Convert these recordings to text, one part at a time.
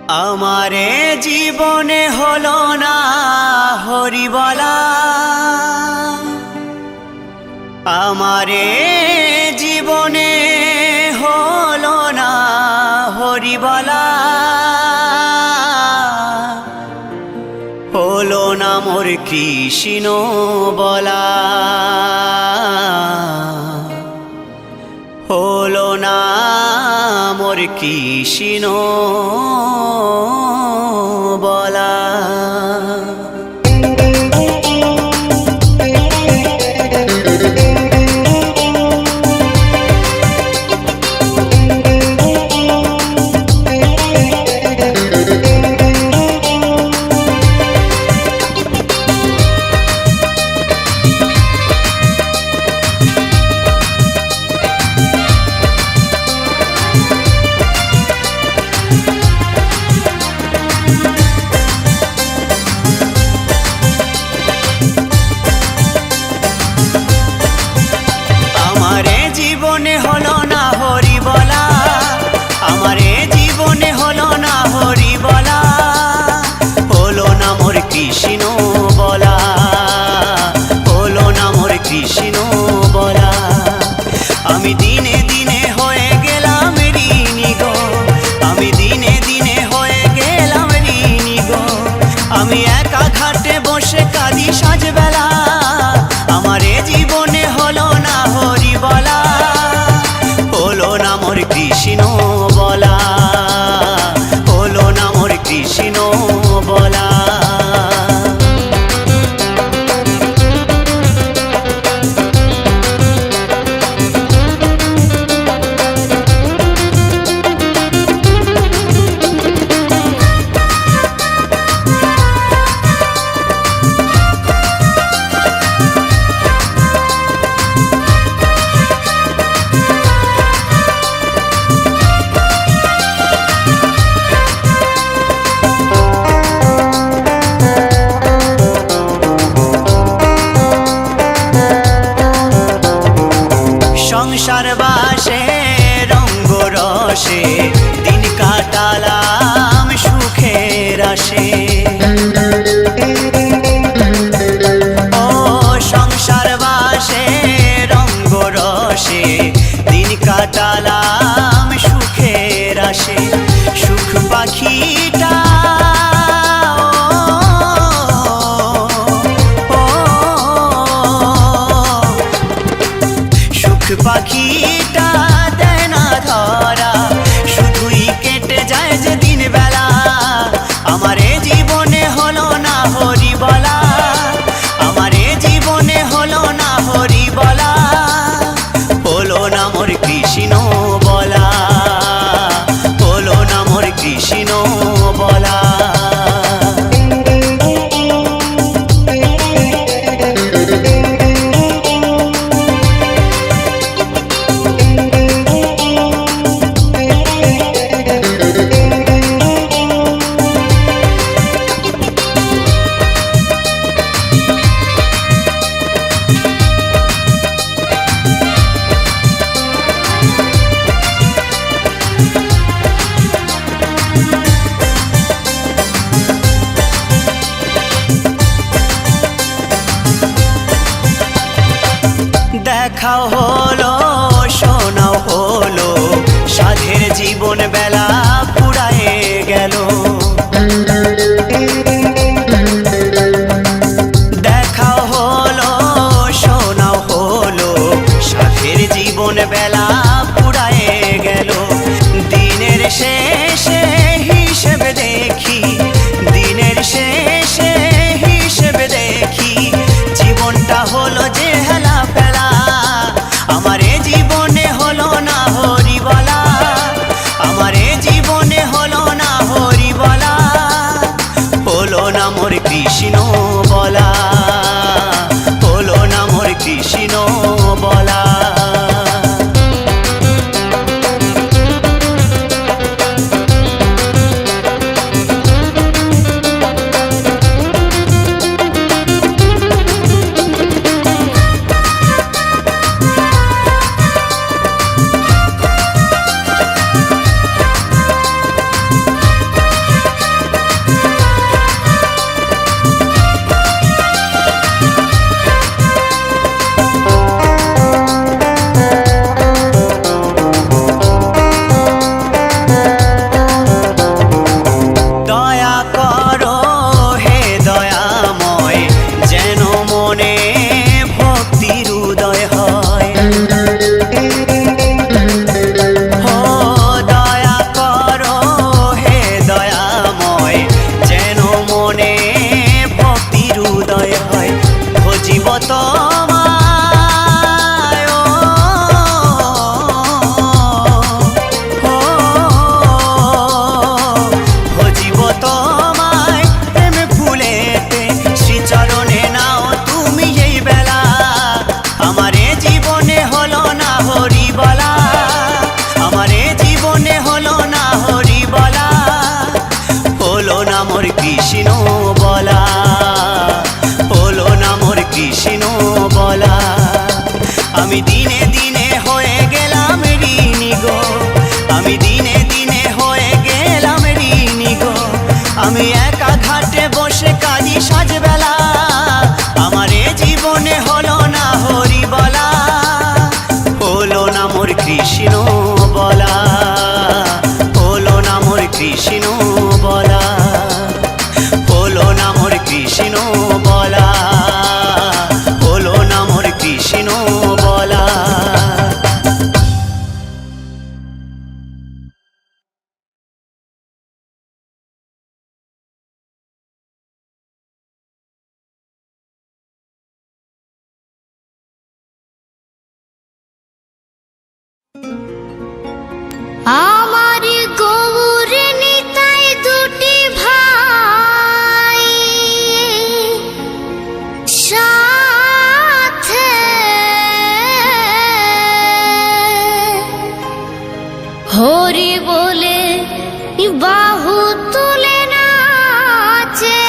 আমারে জীবনে হলো না হরিবলা, আমারে জীবনে হলো না হরিবলা, হলো না মোর কৃষ্ণ বলা, হলো না মোর কৃষ্ণ বলা। আমারে জীবনে হলো না হরি বলা, আমারে জীবনে হলো না হরি বলা, হলো না মোর কৃষ্ণ বলা, হলো না মোর কৃষ্ণ বলা। আমি দিনে দিনে হয়ে গেলাম ঋণী গো, আমি দিনে দিনে হয়ে গেলাম ঋণী গো, আমি একা ঘাটে বসে কাঁদি সাজবেলা। আমারে জীবনে হলো না হরি বলা, হলো না মোর কৃষ্ণ বলা, হলো না মোর কৃষ্ণ বলা। সংসার বাসে রঙ্গ রসে দিন কাটালাম সুখের আসে, ও সংসার বাসে রঙ্গ রসে দিন কাটালাম সুখের আসে। সুখ পাখিটা পাখিটা দেয় না ধরা, শুধুই কেটে যায় যে দিন বেলা। আমারে জীবনে হলো না হরি বলা, আমারে জীবনে হলো না হরি বলা, হলো না মোর কৃষ্ণ বলা, হলো না মোর কৃষ্ণ বলা। দেখাও হলো শোনাও হলো, সাধের জীবন বেলা পুরায়ে গেল। দেখাও হলো শোনাও হলো, সাধের জীবন বেলা পুরায়ে গেল। দিনের শেষে হিসেব দেখি, দিনের শেষে হিসেব দেখি, জীবনটা হলো যে হেলা ফেলা। আমারে জীবনে হলো না হরি বলা, আমারে জীবনে আমার গৌর নিতাই দুটি ভাই সাথে হরি বলে বাহু তুলে নাচে।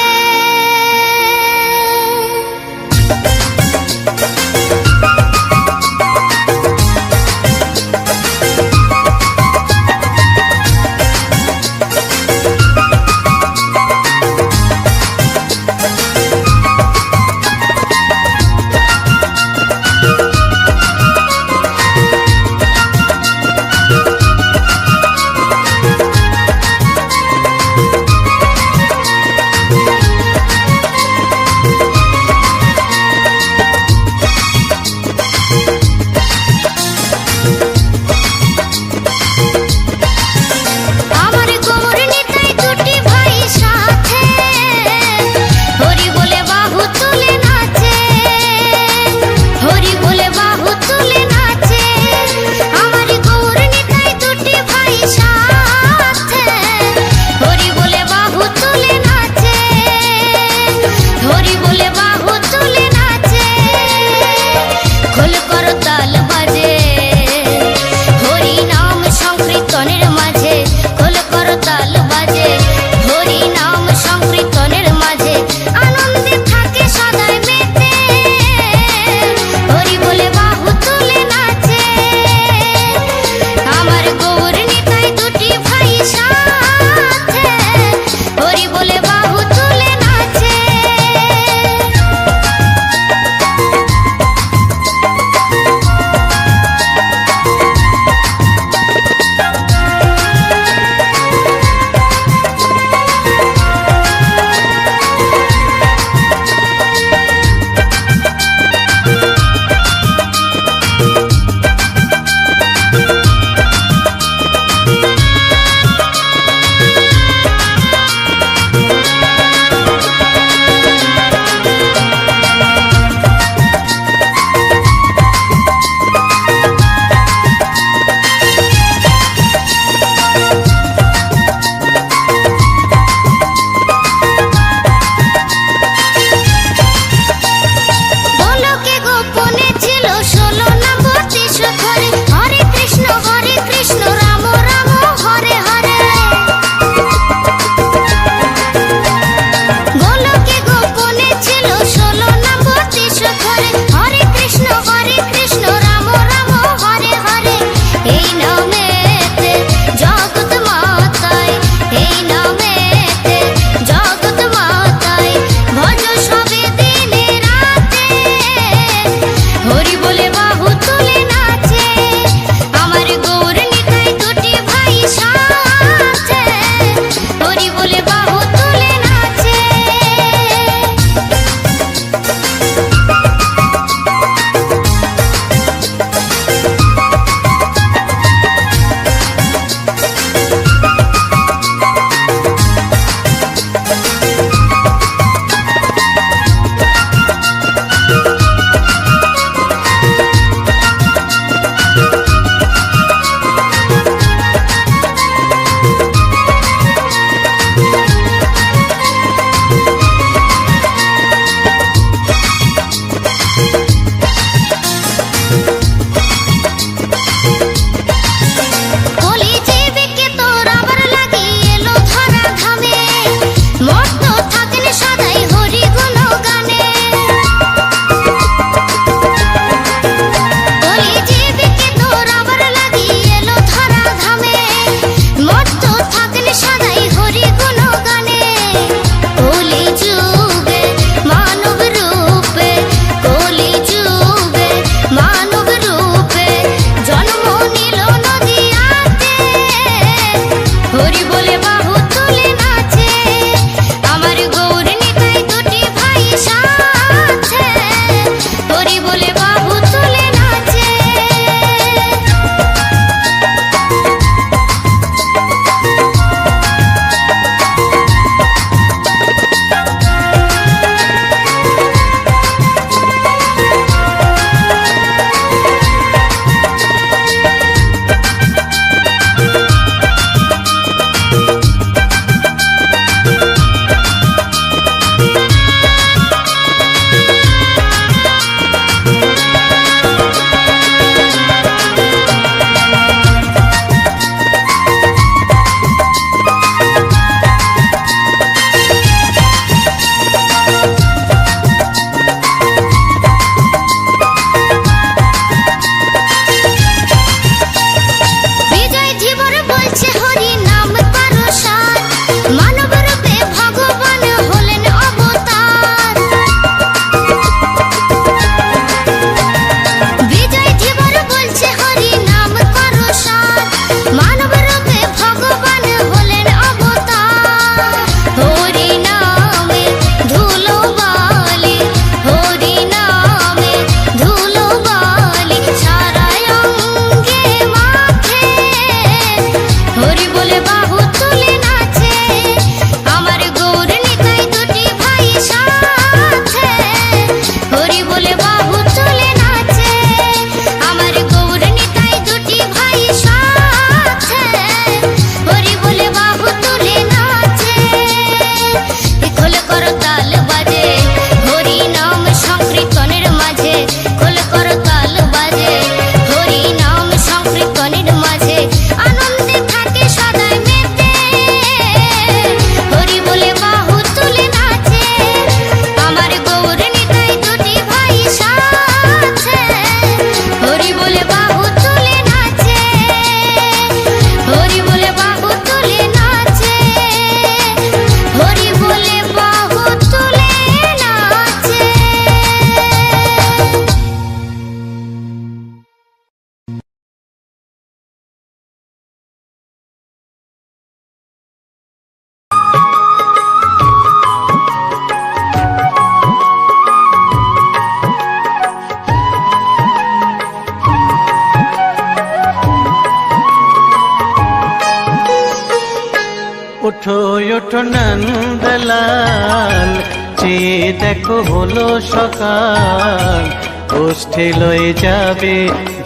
উঠো উঠো নন্দলাল, চেয়ে দেখো হলো সকাল, গোষ্ঠী লয়ে যাবে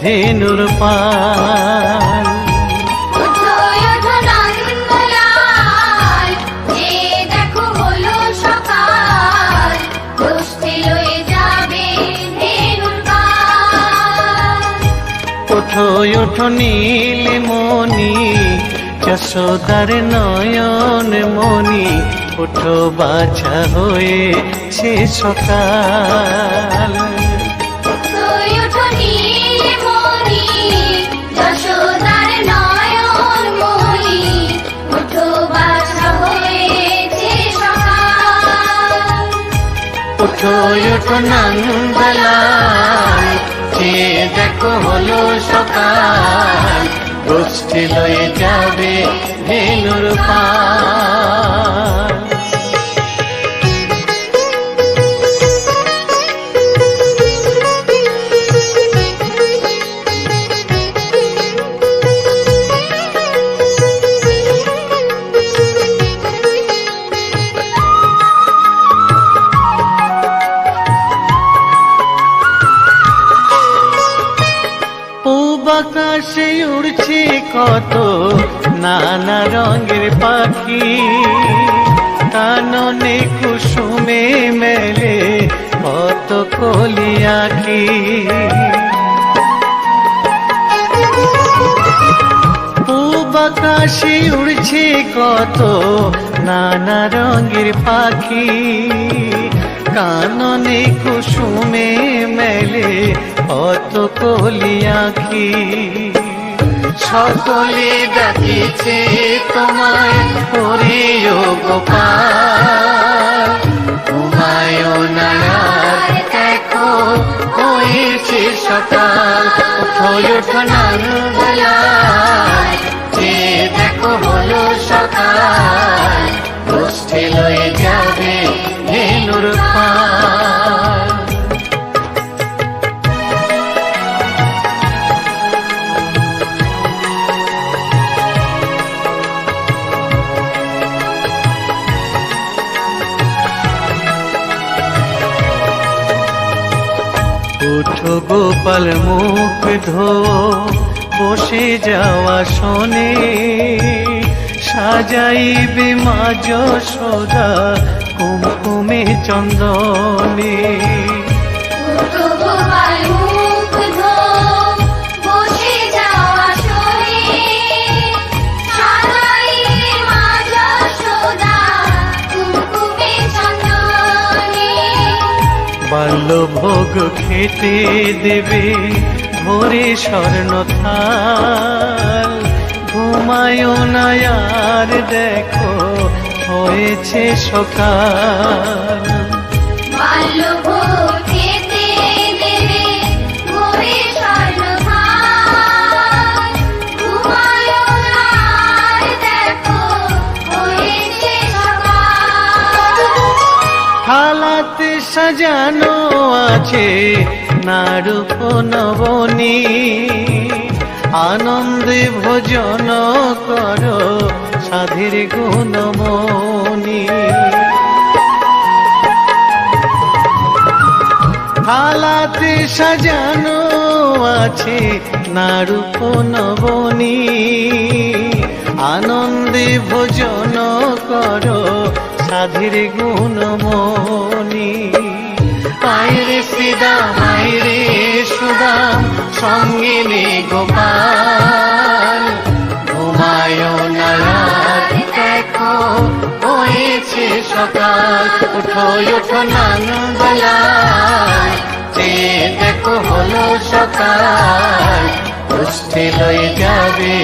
ধেনুর পাল। ওঠো ওঠো নন্দলাল, চেয়ে দেখো হলো সকাল, গোষ্ঠী লয়ে যাবে ধেনুর পাল। ওঠো ওঠো নীলমণি, যশোদার নয়ন মণি, ওঠো বাছা হয়েছে সকাল। ওঠো ওঠো নীলমণি, যশোদার নয়ন মণি, ওঠো বাছা হয়েছে সকাল। ওঠো ওঠো নন্দলাল, চেয়ে দেখো হলো সকাল, গোষ্ঠী লয়ে যাবে ধেনুর পাল। আকাশে উড়ছে কত নানা রঙের পাখি, কাননে কুসুমে মেলে কত কলি আঁখি। পূব আকাশে উড়ছে কত নানা রঙের পাখি, কাননে কুসুমে মেলে কত কলি আঁখি। সকলে ডাকিছে তোমায় ওরে ও গোপাল, ঘুমায়ো না আর দেখো হয়েছে সকাল। ওঠো ওঠো নন্দলাল, চেয়ে দেখো হলো সকাল, গোষ্ঠী লয়ে যাবে ধেনুর পাল। উঠো গোপাল মুখ ধো, বসে যাওয়া শোনে, সাজাইবে মা যশোদা কুমকুমে চন্দনে। উঠো গোপাল মুখ ধো, বসে যাওয়া শোনে, সাজাইবে মা যশোদা কুমকুমে চন্দনে। বাল্যভোগ খেতে দেবে ভোরে স্বর্ণ থাল, ঘুমায়ো না আর দেখো হয়েছে সকাল। বাল্যভোগ খেতে দেবে ভোরে স্বর্ণ থাল, ঘুমায়ো না আর দেখো হয়েছে সকাল। থালাতে সাজানো আছে নারূপ নবনী, আনন্দে ভোজন করো সাধের গুণমণি। থালাতে সাজানো আছে নারূপ নবনী, আনন্দে ভোজন করো সাধের গুণমণি। আয়রে শ্রীদাম আয়রে সুদাম, সঙ্গে নে গোপাল, ঘুমায়ো না আর দেখো হয়েছে সকাল। উঠো ওঠো নন্দলাল, চেয়ে দেখো হলো সকাল, গোষ্ঠী লয়ে যাবে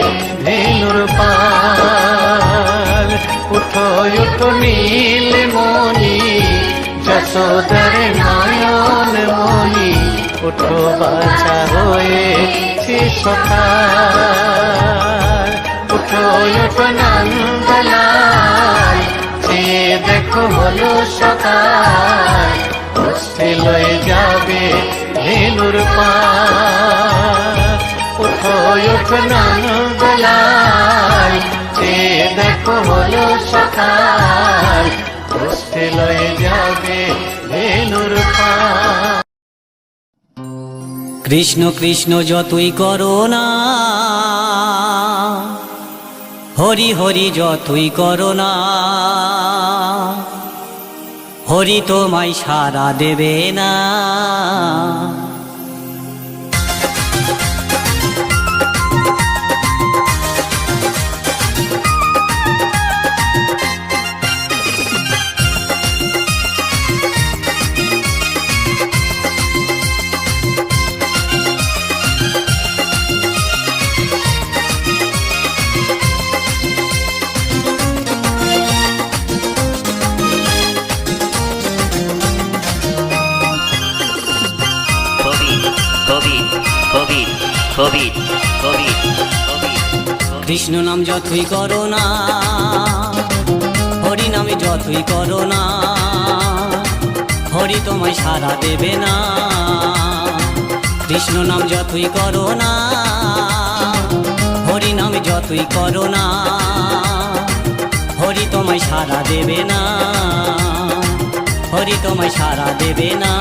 ধেনুর পাল। উঠো ওঠো নীলমণি, যশোদার নয়ন মণি, উঠো বাছা হয়েছে সকাল। উঠো ওঠো নন্দলাল, চেয়ে দেখো হলো সকাল, গোষ্ঠী লয়ে যাবে ধেনুর পাল। উঠো ওঠো নন্দলাল, চেয়ে দেখো দেখো হলো সকাল, উঠে লয়ে যাবে ধেনুর পাল। কৃষ্ণ কৃষ্ণ যতই করো না, হরি হরি যতই করো না, হরি তোমায় সাড়া দেবে না। কৃষ্ণ নাম যতই করো না, হরি নামে যতই করো না, হরি তোমায় সাড়া দেবে না। কৃষ্ণ নাম যতই করো না, হরি নামে যতই করো না, হরি তোমায় সাড়া দেবে না, হরি তোমায় সাড়া দেবে না।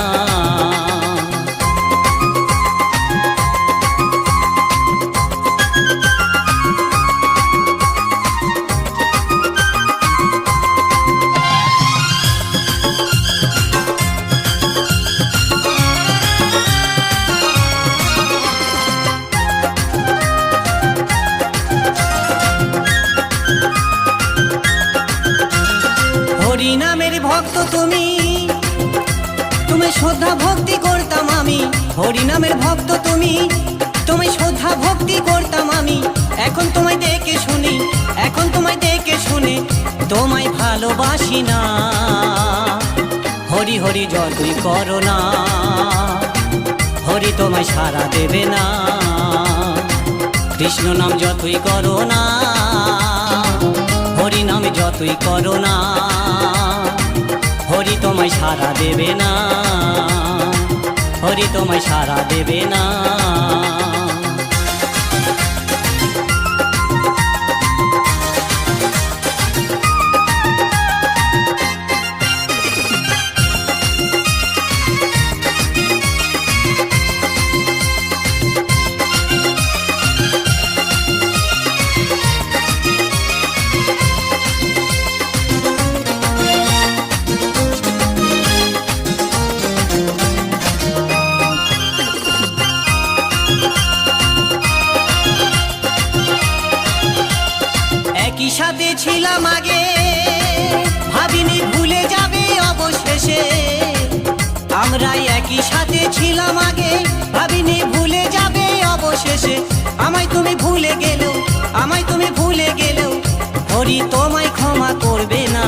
হরি নামের ভক্ত তুমি, তুমি শ্রদ্ধা ভক্তি করতাম আমি। হরি নামের ভক্ত তুমি, তুমি শ্রদ্ধা ভক্তি করতাম আমি। এখন তোমায় দেখে শুনি, এখন তোমায় দেখে শুনে তোমায় ভালোবাসি না। হরি হরি যতই করো না, হরি তোমায় সাড়া দেবে না। কৃষ্ণ নাম যতই করো না, হরি নামে যতই করো না, হরি তোমায় সাড়া দেবে না, হরি তোমায় সাড়া দেবে না। একই সাথে ছিলাম আগে, ভাবিনি ভুলে যাবে অবশেষে। আমরা একই সাথে ছিলাম আগে, ভাবিনি ভুলে যাবে অবশেষে। আমায় তুমি ভুলে গেলেও, আমায় তুমি ভুলে গেলেও, হরি তোমায় ক্ষমা করবে না।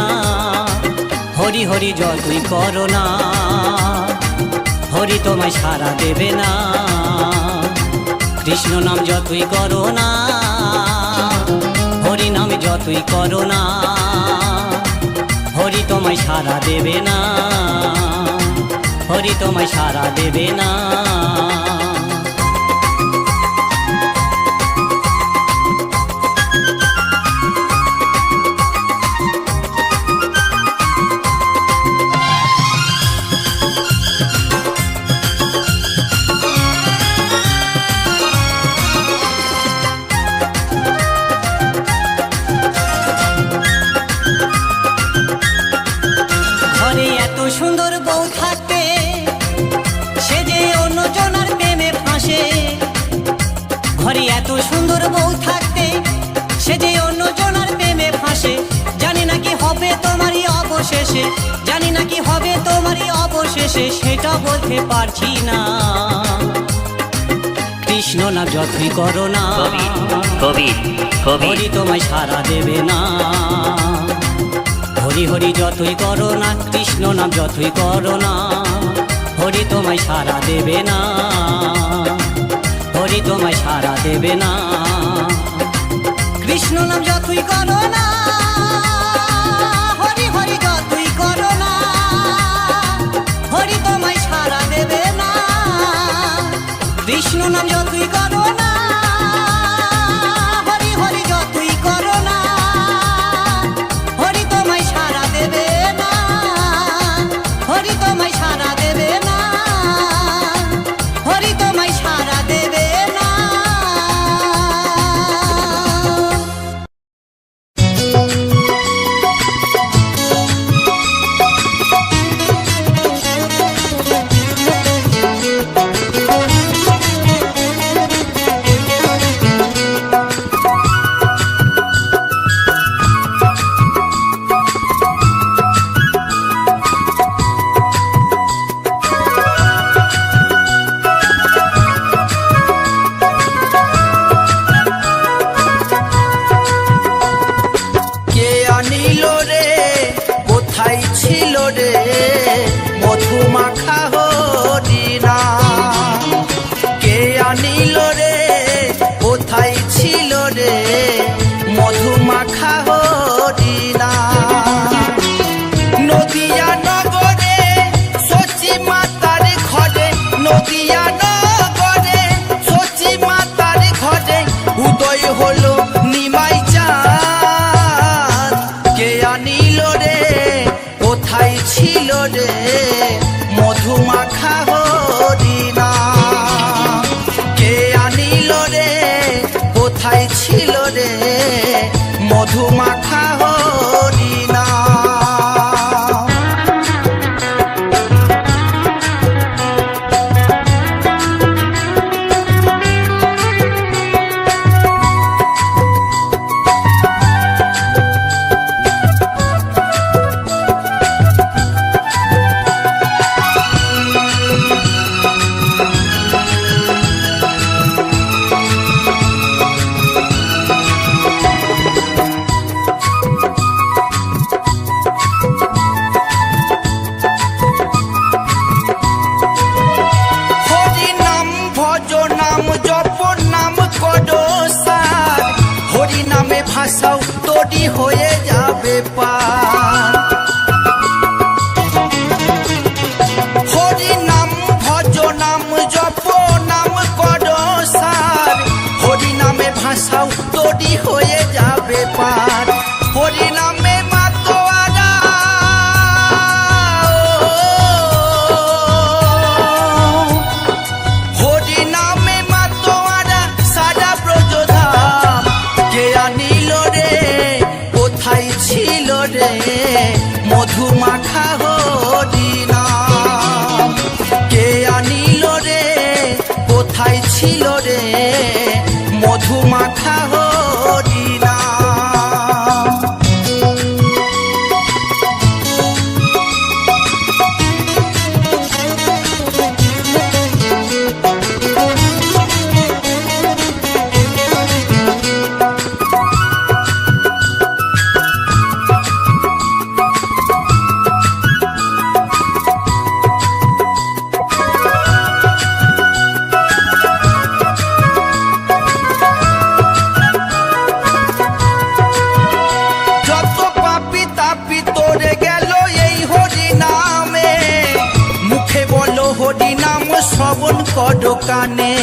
হরি হরি যতই করো না, হরি তোমায় সাড়া দেবে না। কৃষ্ণ নাম যতই করো না, হরি নামে যতই করো না, হরি তোমায় সাড়া দেবে না, হরি তোমায় সাড়া দেবে না। সুন্দর বউ থাকতে সে যে অন্যজনের প্রেমে ফাঁসে। ঘরে এত সুন্দর বউ থাকতে সে যে অন্যজনের প্রেমে ফাঁসে। জানি না কি হবে তোমারই অবশেষে, জানি না কি হবে তোমারই অবশেষে, সেটা বলতে পারছি না। কৃষ্ণ নাম যতই করো না, হরি তোমায় সাড়া দেবে না। হরি হরি যতই করো না, কৃষ্ণ নাম যতই করো না, হরি তোমায় সাড়া দেবে না, হরি তোমায় সাড়া দেবে না। কৃষ্ণ নাম যতই করো না, হরি হরি যতই করো না, হরি তোমায় সাড়া দেবে না। কৃষ্ণ নাম যতই করো না, হরি হরি যতই করো না, ভাষাও তৈরি হয়ে যাবে পার। হরি নাম ভজ নাম জপ নাম কর সার, হরি নামে ভাষাও তৈরি হয়ে যাবে পার। হরি নামে মাতোয়ারা হরি নামে মাতোয়ারা সারা ব্রজধাম, কে আনিল রে কোথায় ছিল রে মধু মাখা হরি নাম, কে আনিল রে কোথায় ছিল রে মধু মাখা হরি নাম। যত পাপি তাপি তোরে গেল এই হরি নামে, মুখে বলো হরি নাম শ্রবণ করো কানে।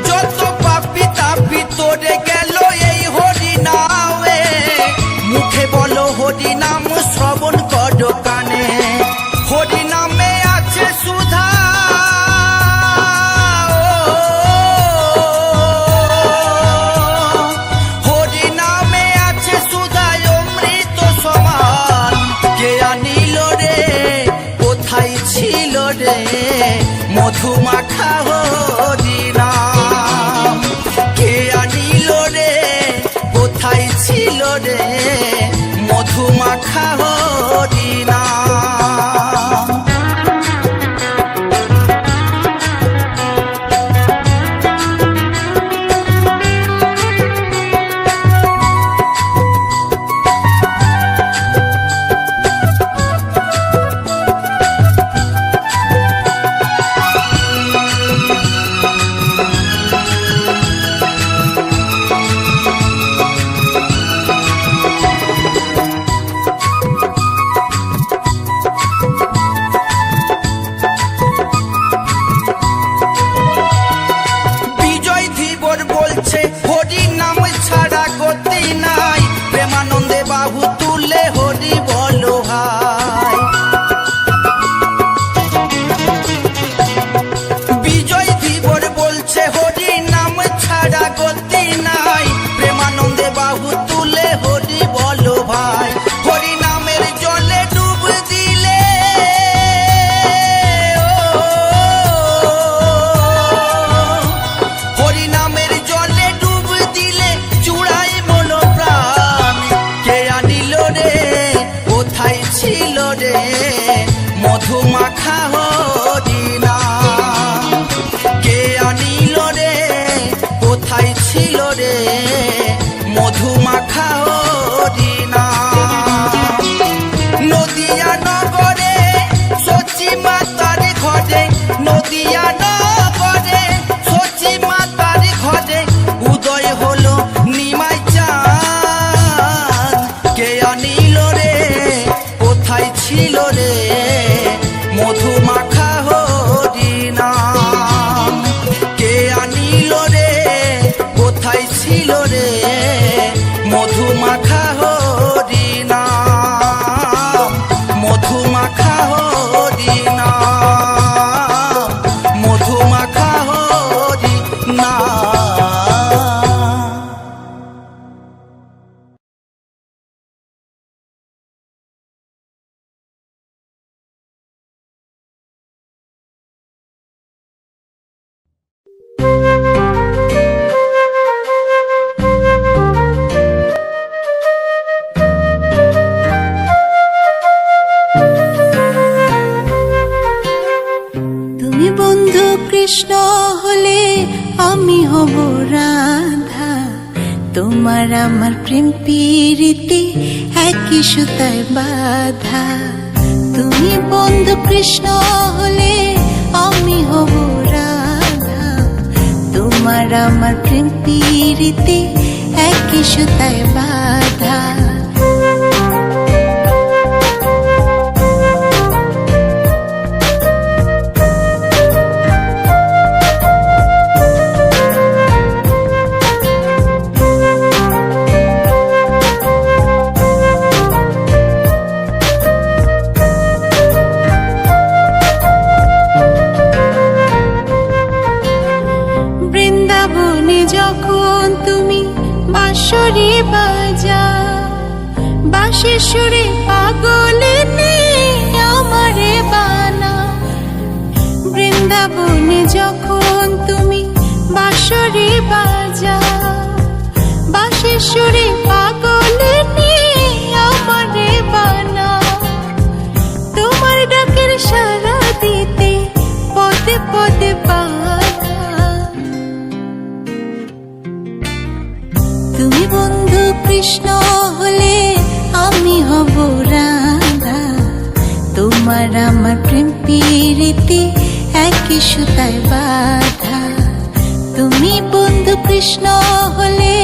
যত পাপি তাপি তোরে গেল এই হরি নামে, মুখে বলো হরি নাম শ্রবণ করো কানে। হরি নামে আছে সুধা হরি নামে আছে সুধায় অমৃত সমান, কে আনিল রে কোথায় ছিল রে মধু মাখা হরি নাম, কে আনিল রে কোথায় ছিল রে মধু মাখা হরি নাম। বিজয় ধীবর বলছে হরি নাম ছাড়া গতি নাই, প্রেমানন্দে বাহু তুলে হরি বলো হাই। বিজয় ধীবর বলছে হরি নাম ছাড়া গতি নাই, প্রেমানন্দে বাহু তুলে হরি বলো ভাই। হরি নামের জলে ডুব দিলে হরি নামের জলে ডুব দিলে চূড়াই মন প্রাণ, কে আনিল রে কোথায় ছিল রে মধু মাখা হরি নাম, কে আনিল রে কোথায় ছিল রে মধু মাখা হরি নাম। নদিয়া নগরে সচি মাতার ঘরে, নদিয়া নগরে সচি মাতার ঘরে উদয় হলো নিমাই চাঁদ, কে আনিল রে কোথায় ছিল রে মধু মাখা হরি নাম, কে আনিল রে কোথায় ছিল রে মধু মাখা হরি নাম, মধু মাখা হরি নাম, মধু মাখা হরি নাম। তুমি বন্ধু কৃষ্ণ হলে আমি হব রাধা, তোমার আমার প্রেম প্রীতি একই সুতায় বাঁধা। তুমি বন্ধু কৃষ্ণ হলে আমি হব রাধা, তোমার তোমার আমার প্রেম পিরিতে একই সুতায় বাঁধা। বৃন্দাবনে যখন তুমি বাঁশরি বাজাও, বাঁশির সুরে পাগলে আমারে বানাও। বৃন্দাবনে যখন তুমি বাঁশরি বাজাও, বাঁশির সুরে পাগলে আমারে বানাও। তোমার ডাকের সাড়া দিতে পদে পদে বাধা। তুমি বন্ধু কৃষ্ণ হলে আমি হব রাধা, তোমার আমার প্রেম পিরিতে একই সুতায় বাঁধা। তুমি বন্ধু কৃষ্ণ হলে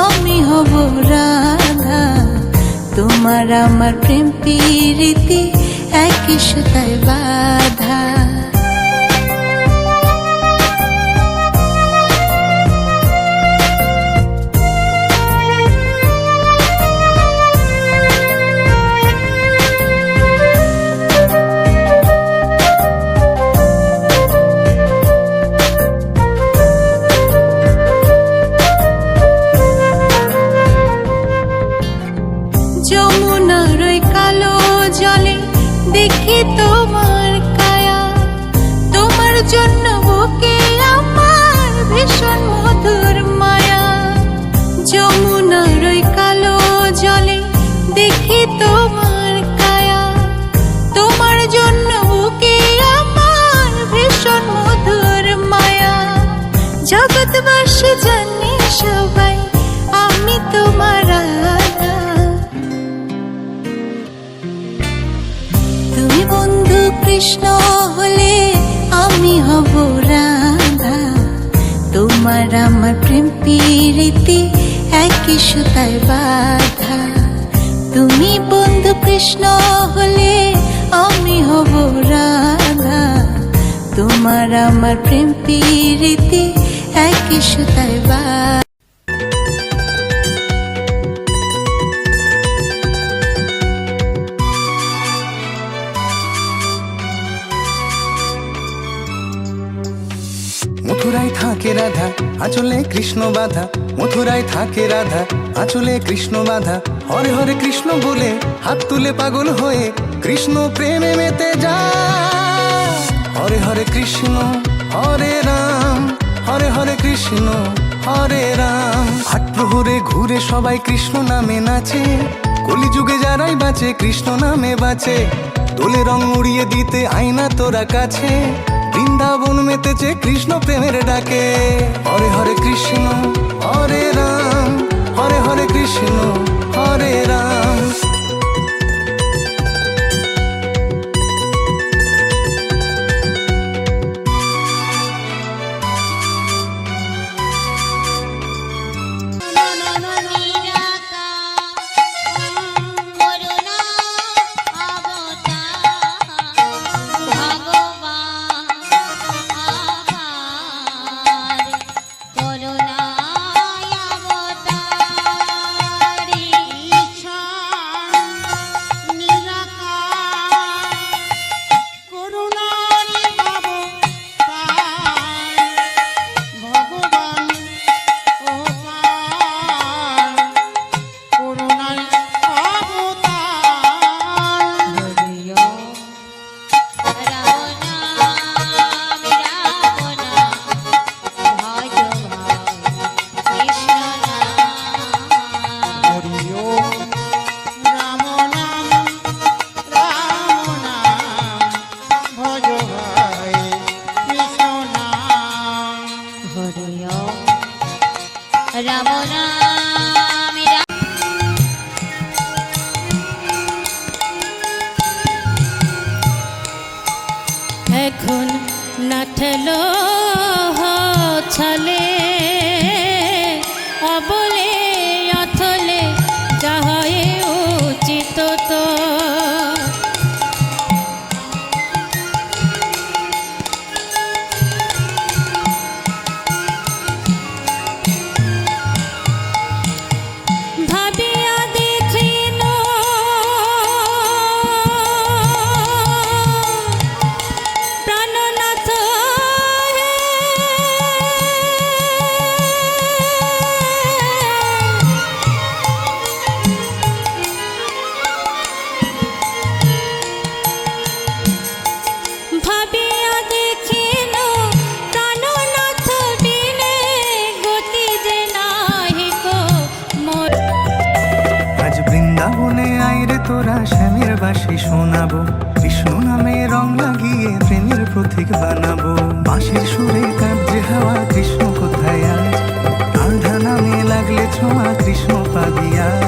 আমি হব রাধা, তোমার আমার প্রেম পিরিতে একই সুতায় বাঁধা। যমুনার ওই কালো জলে দেখি তোমার কায়া, তোমার জন্য বুকে আমার ভীষণ মধুর মায়া। যমুনার ওই কালো জলে দেখি তোমার কায়া, তোমার জন্য বুকে আমার ভীষণ মধুর মায়া। জগৎবাসী জানে সবাই আমি তোমার রাধা। তুমি বন্ধু কৃষ্ণ হলে আমি হব রাধা, তোমার আমার প্রেম পিরিতে একই সুতায় বাঁধা। তুমি বন্ধু কৃষ্ণ হলে আমি হব রাধা, তোমার আমার প্রেম পিরিতে একই সুতায় বাঁধা। মথুরায় থাকে রাধা, আঁচলে কৃষ্ণ বাধা। মথুরায় থাকে রাধা, আঁচলে কৃষ্ণ বাধা। হরে হরে কৃষ্ণ বলে হাত তুলে পাগল হয়ে কৃষ্ণ প্রেমে মেতে যায়। হরে হরে কৃষ্ণ হরে রাম, হরে হরে কৃষ্ণ হরে রাম। আট প্রহরে ঘুরে সবাই কৃষ্ণ নামে নাচে, কলিযুগে যারাই বাঁচে কৃষ্ণ নামে বাঁচে। দোলে রং উড়িয়ে দিতে আয়না তোরা কাছে, বৃন্দাবন মেতেছে কৃষ্ণ প্রেমের ডাকে। হরে হরে কৃষ্ণ হরে রাম, হরে হরে কৃষ্ণ হরে রাম। এখন নাঠলো ছলে ভালোবাসি শোনাবো, কৃষ্ণ নামে রং লাগিয়ে প্রেমের প্রতীক বানাবো। বাঁশির সুরে কাঁপছে হাওয়া, কৃষ্ণ কোথায় আজ? রাধা নামে লাগলে ছোঁয়া, কৃষ্ণ পাবি আজ।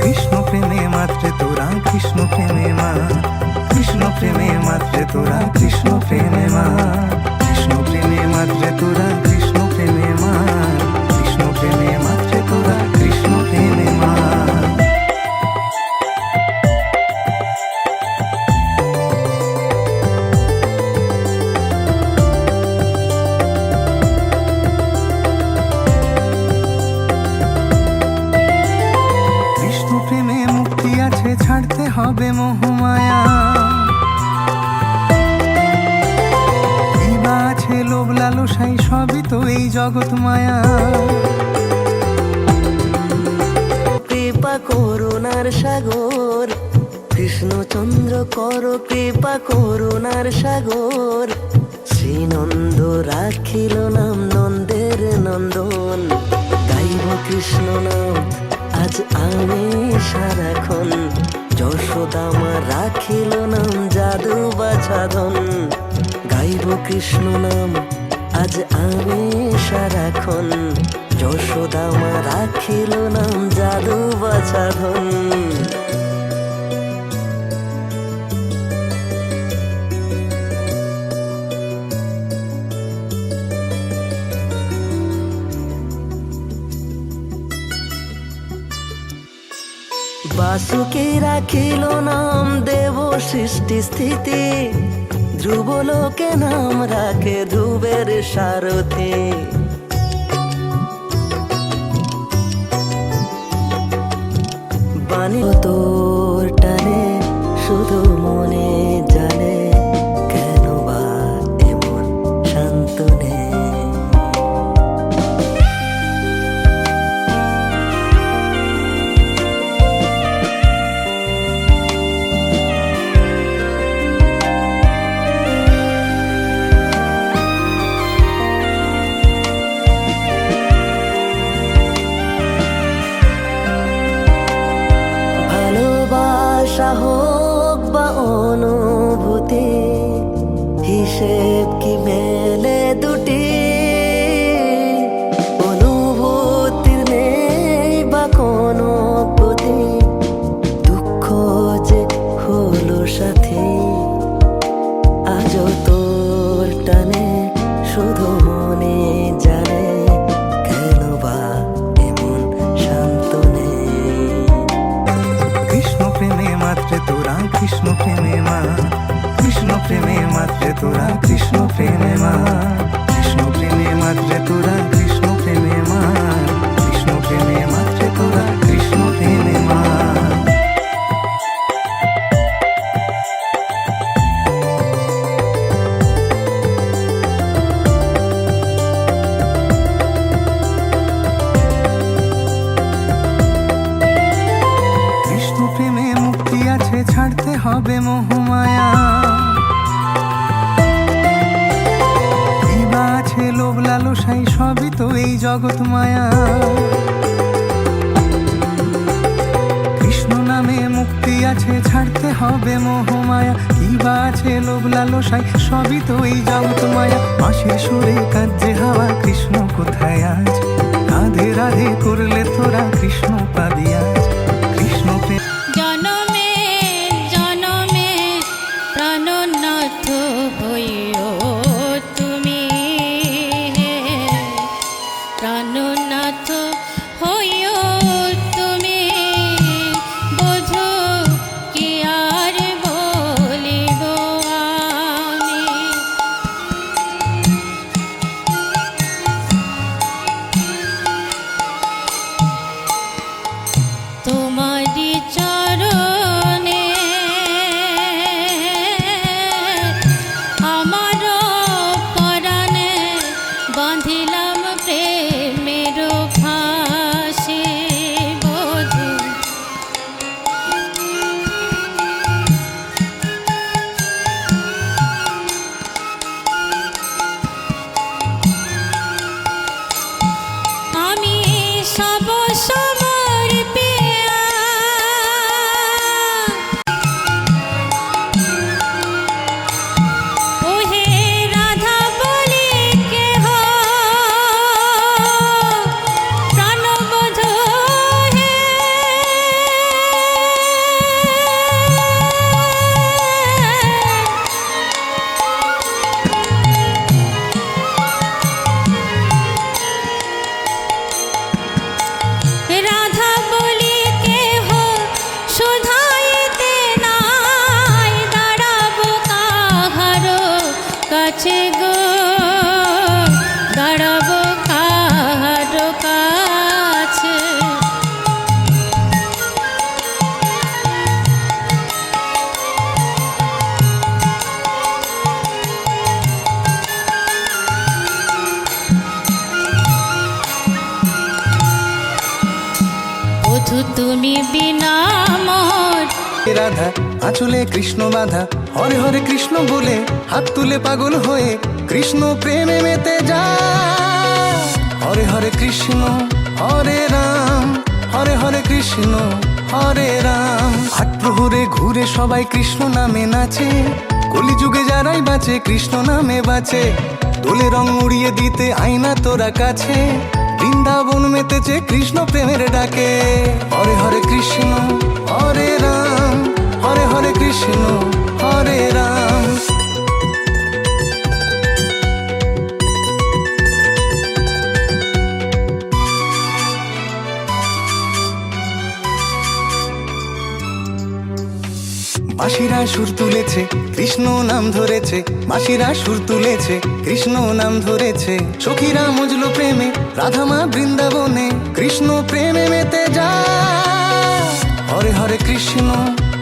কৃষ্ণ প্রেমে মাত্রে তোরা, কৃষ্ণ প্রেমে মা, কৃষ্ণ প্রেমে মাত্রে তোরা, কৃষ্ণ প্রেমে মা, কৃষ্ণ প্রেমে মাত্রে তোরা, কৃষ্ণ প্রেমে মা, কৃষ্ণ প্রেমে মাত্রে তোরা, কৃষ্ণ প্রেমে মা। কৃষ্ণ প্রেমে মুক্তি আছে, ছাড়তে হবে মোহমায়া। কি বা আছে লোভ লালসাই, সবই তো এই জগৎ মায়া। কৃপা করুণার সাগর কৃষ্ণচন্দ্র, কর কৃপা করুণার সাগর। শ্রীনন্দ রাখিল নাম নন্দের নন্দন, গাইব কৃষ্ণ নাম আজ আমি সারাক্ষণ। যশোদামা রাখিল নাম জাদু বাছাধন, গাইব কৃষ্ণ নাম আজ আমি সারাক্ষণ। যশোদামা রাখিল নাম জাদু বাছাধন। বাসুকি রাখিল নাম দেব সৃষ্টি স্থিতি, ধ্রুবলোকে নাম রাখে ধ্রুবের সারথি। বাণী তোর টানে শুধু মনে জানে, কেন বা এমন শান্ত নেই। ভালোবাসা হোক বা অনুভূতি, হিসেব কি মেলে দুটি? অনুভূতির নেই বা কোনো গতি, দুঃখ যে হলো সাথী। আজও তোর টানে শুধু মনে জানে, কেন বা এমন শান্ত নেই। কৃষ্ণ প্রেমে মাত্রে তোরা, কৃষ্ণ প্রেমে মা, কৃষ্ণ প্রেমে মাত্রে তোরা, কৃষ্ণ প্রেমে মা, কৃষ্ণ প্রেমে মাত্রে তোরা, কৃষ্ণ প্রেমে মা, কৃষ্ণ প্রেমে মাত্রে তোরা, কৃষ্ণ প্রেমে মা। কৃষ্ণ প্রেমে মুক্তি আছে, ছাড়তে হবে মোহমায়া। কি বা আছে লোভ লালসাই, সবই তো এই জগৎ মায়া। কৃষ্ণ নামে মুক্তি আছে, ছাড়তে হবে মোহমায়া। কি বা আছে লোভ লালসাই, সবই তো এই জগৎ মায়া। বাঁশির সুরে কাঁদছে হাওয়া, কৃষ্ণ কোথায় আজ? রাধে রাধে করলে তোরা, কৃষ্ণ পাবি আজ। কৃষ্ণ প্রেম জনমে জনমে প্রাণনাথ হইও তুমি, প্রাণনাথ হইও তুমি। বোঝো কি আর বলিব আমি, তোমারি চরণে আমার পরাণে বাঁধিলাম প্রেমের ফাঁদ। তুমি বিনা মোর রাধা আঁচলে কৃষ্ণ বাধা হরে হরে কৃষ্ণ বলে হাত তুলে পাগল হয়ে কৃষ্ণ প্রেমে মেতে যায় হরে হরে কৃষ্ণ হরে রাম হরে হরে কৃষ্ণ হরে রাম আট প্রহরে ঘুরে সবাই কৃষ্ণ নামে নাচে কলিযুগে যারাই বাঁচে কৃষ্ণ নামে বাঁচে দোলে রং উড়িয়ে দিতে আইনা তোরা কাছে বৃন্দাবন মেতেছে কৃষ্ণ প্রেমের ডাকে হরে হরে কৃষ্ণ হরে রাম হরে হরে কৃষ্ণ হরে রাম বাঁশিরা সুর তুলেছে কৃষ্ণ নাম ধরেছে বাঁশিরা সুর তুলেছে কৃষ্ণ নাম ধরেছে সখীরা মজলো প্রেমে রাধা মা বৃন্দাবনে কৃষ্ণ প্রেমে মেতে যায় হরে হরে কৃষ্ণ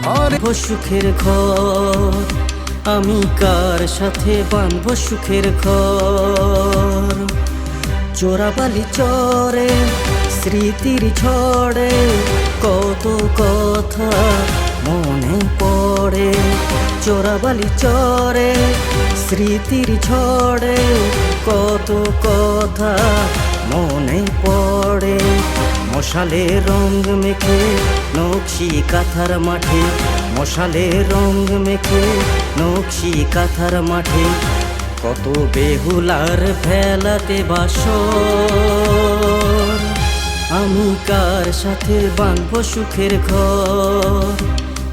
হরে সুখের ঘর আমি কার সাথে বাঁধব সুখের ঘর চোরাবালি চরে স্মৃতির ঝড়ে কত কথা মনে পড়ে চোরাবালি চরে স্মৃতির ঝড়ে কত কথা মনে পড়ে মশালে রং মেখে নকশি কাঁথার মাঠে মশালে রং মেখে নকশি কাঁথার মাঠে কত বেহুলার ভেলাতে বাসর আমি কার সাথে বাঁধব সুখের ঘর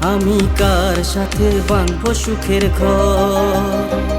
আমি কার সাথে বাঁধব সুখের ঘর